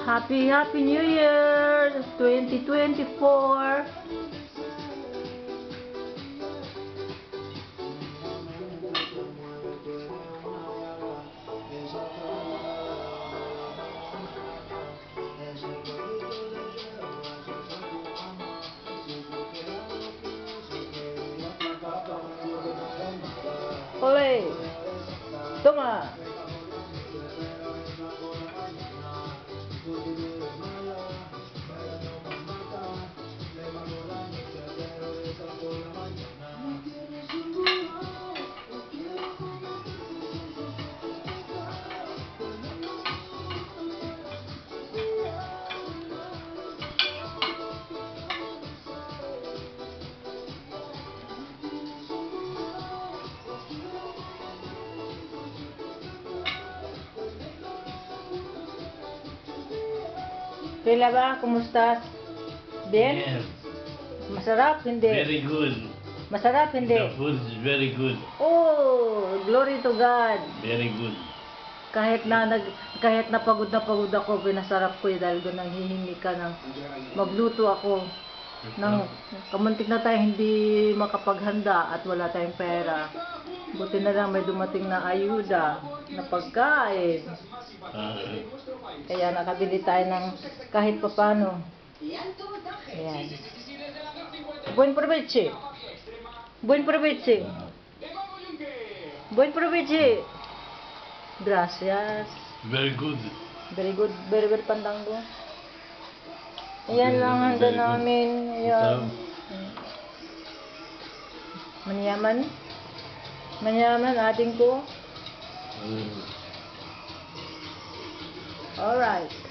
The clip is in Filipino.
Happy New Year 2024. Ole, toma. Kailan ba? Kumusta? Bien? Yes, Masarap? Hindi? very good. Masarap? Hindi? The food is very good. Oh, glory to God. Very good. Kahit na pagod ako, pinasarap ko dahil doon nanghihingi ka ng magluto ako ng kamuntik na tayo hindi makapaghanda at wala tayong pera. Buti na lang may dumating na ayuda na pagkain. Kaya nakabili tayo ng kahit papano. Ayan. Buen provecho. Buen provecho. Buen provecho. Gracias. Very good. Very good. Very good pandango. Ayan lang handa namin. Ayan. Manyaman. Manyaman ating ko. Alright.